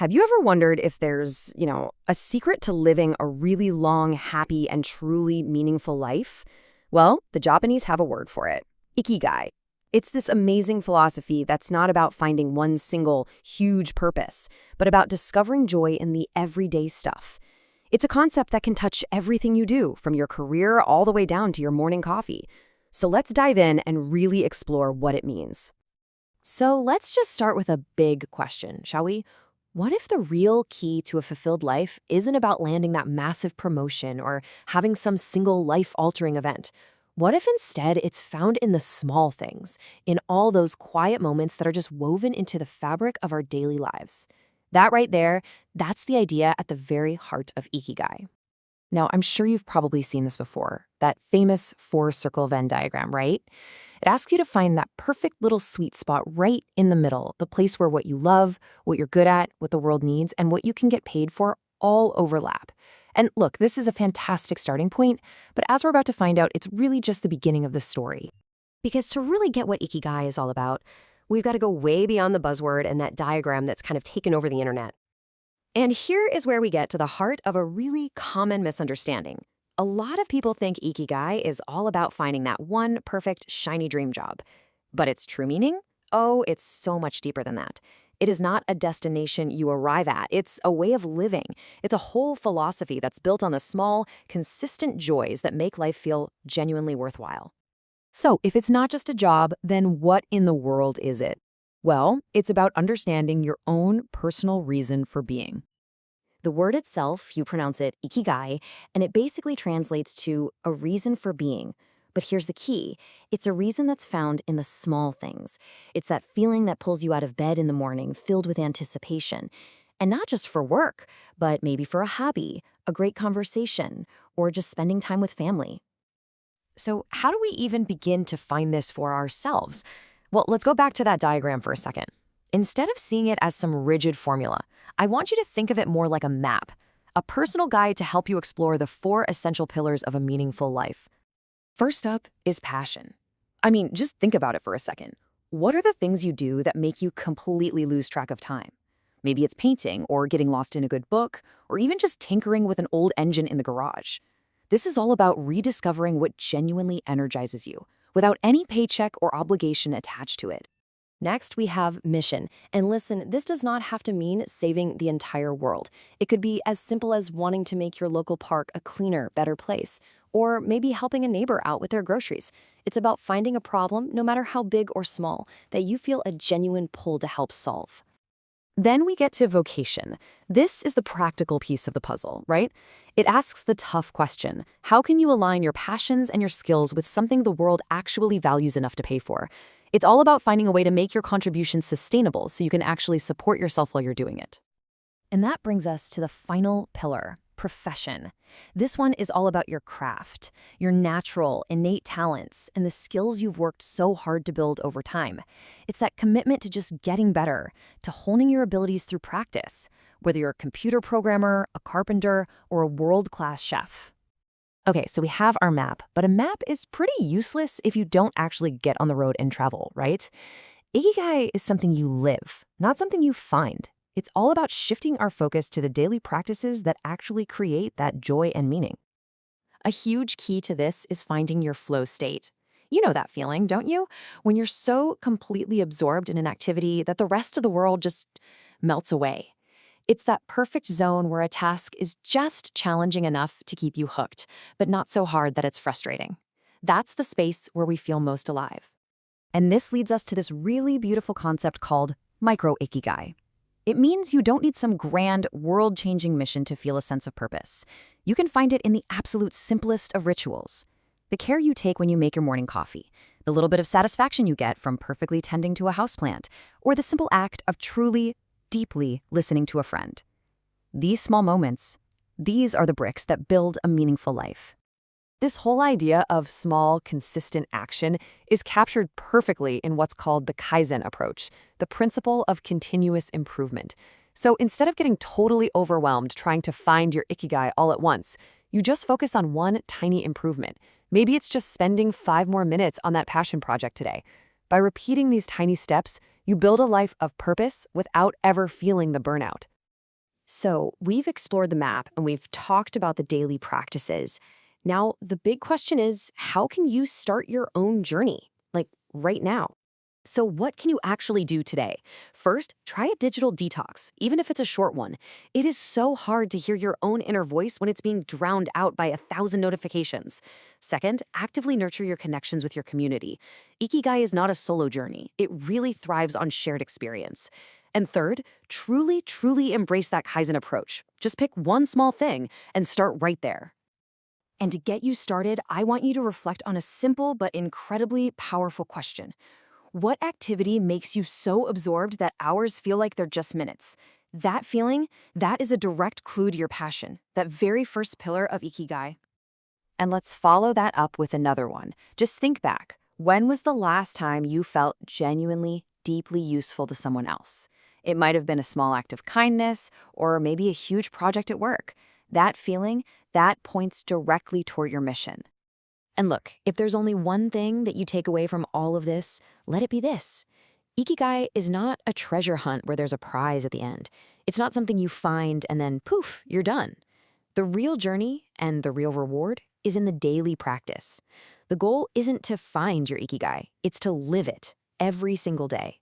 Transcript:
Have you ever wondered if there's, a secret to living a really long, happy, and truly meaningful life? Well, the Japanese have a word for it, Ikigai. It's this amazing philosophy that's not about finding one single, huge purpose, but about discovering joy in the everyday stuff. It's a concept that can touch everything you do, from your career all the way down to your morning coffee. So let's dive in and really explore what it means. So let's just start with a big question, shall we? What if the real key to a fulfilled life isn't about landing that massive promotion or having some single life-altering event? What if instead it's found in the small things, in all those quiet moments that are just woven into the fabric of our daily lives? That right there, that's the idea at the very heart of Ikigai. Now, I'm sure you've probably seen this before, that famous four-circle Venn diagram, right? It asks you to find that perfect little sweet spot right in the middle, the place where what you love, what you're good at, what the world needs, and what you can get paid for all overlap. And look, this is a fantastic starting point, but as we're about to find out, it's really just the beginning of the story. Because to really get what Ikigai is all about, we've got to go way beyond the buzzword and that diagram that's kind of taken over the internet. And here is where we get to the heart of a really common misunderstanding. A lot of people think Ikigai is all about finding that one perfect, shiny dream job. But its true meaning? Oh, it's so much deeper than that. It is not a destination you arrive at. It's a way of living. It's a whole philosophy that's built on the small, consistent joys that make life feel genuinely worthwhile. So, if it's not just a job, then what in the world is it? Well, it's about understanding your own personal reason for being. The word itself, you pronounce it Ikigai, and it basically translates to a reason for being. But here's the key. It's a reason that's found in the small things. It's that feeling that pulls you out of bed in the morning, filled with anticipation. And not just for work, but maybe for a hobby, a great conversation, or just spending time with family. So how do we even begin to find this for ourselves? Well, let's go back to that diagram for a second. Instead of seeing it as some rigid formula, I want you to think of it more like a map, a personal guide to help you explore the 4 essential pillars of a meaningful life. First up is passion. I mean, just think about it for a second. What are the things you do that make you completely lose track of time? Maybe it's painting, or getting lost in a good book, or even just tinkering with an old engine in the garage. This is all about rediscovering what genuinely energizes you, without any paycheck or obligation attached to it. Next, we have mission. And listen, this does not have to mean saving the entire world. It could be as simple as wanting to make your local park a cleaner, better place, or maybe helping a neighbor out with their groceries. It's about finding a problem, no matter how big or small, that you feel a genuine pull to help solve. Then we get to vocation. This is the practical piece of the puzzle, right? It asks the tough question. How can you align your passions and your skills with something the world actually values enough to pay for? It's all about finding a way to make your contributions sustainable so you can actually support yourself while you're doing it. And that brings us to the final pillar, profession. This one is all about your craft, your natural, innate talents, and the skills you've worked so hard to build over time. It's that commitment to just getting better, to honing your abilities through practice, whether you're a computer programmer, a carpenter, or a world-class chef. Okay, so we have our map, but a map is pretty useless if you don't actually get on the road and travel, right? Ikigai is something you live, not something you find. It's all about shifting our focus to the daily practices that actually create that joy and meaning. A huge key to this is finding your flow state. You know that feeling, don't you? When you're so completely absorbed in an activity that the rest of the world just melts away. It's that perfect zone where a task is just challenging enough to keep you hooked, but not so hard that it's frustrating. That's the space where we feel most alive. And this leads us to this really beautiful concept called micro-ikigai. It means you don't need some grand, world-changing mission to feel a sense of purpose. You can find it in the absolute simplest of rituals. The care you take when you make your morning coffee, the little bit of satisfaction you get from perfectly tending to a houseplant, or the simple act of truly, deeply listening to a friend. These small moments, these are the bricks that build a meaningful life. This whole idea of small, consistent action is captured perfectly in what's called the Kaizen approach, the principle of continuous improvement. So instead of getting totally overwhelmed trying to find your Ikigai all at once, you just focus on one tiny improvement. Maybe it's just spending 5 more minutes on that passion project today. By repeating these tiny steps, you build a life of purpose without ever feeling the burnout. So, we've explored the map and we've talked about the daily practices. Now, the big question is, how can you start your own journey? Like right now. So, what can you actually do today? First, try a digital detox, even if it's a short one. It is so hard to hear your own inner voice when it's being drowned out by 1,000 notifications. Second, actively nurture your connections with your community. Ikigai is not a solo journey, it really thrives on shared experience. And third, truly embrace that Kaizen approach. Just pick one small thing and start right there. And to get you started, I want you to reflect on a simple but incredibly powerful question. What activity makes you so absorbed that hours feel like they're just minutes? That feeling, that is a direct clue to your passion, that very first pillar of Ikigai. And let's follow that up with another one. Just think back. When was the last time you felt genuinely, deeply useful to someone else? It might have been a small act of kindness or maybe a huge project at work. That feeling, that points directly toward your mission. And look, if there's only one thing that you take away from all of this, let it be this. Ikigai is not a treasure hunt where there's a prize at the end. It's not something you find and then poof, you're done. The real journey and the real reward is in the daily practice. The goal isn't to find your Ikigai, it's to live it every single day.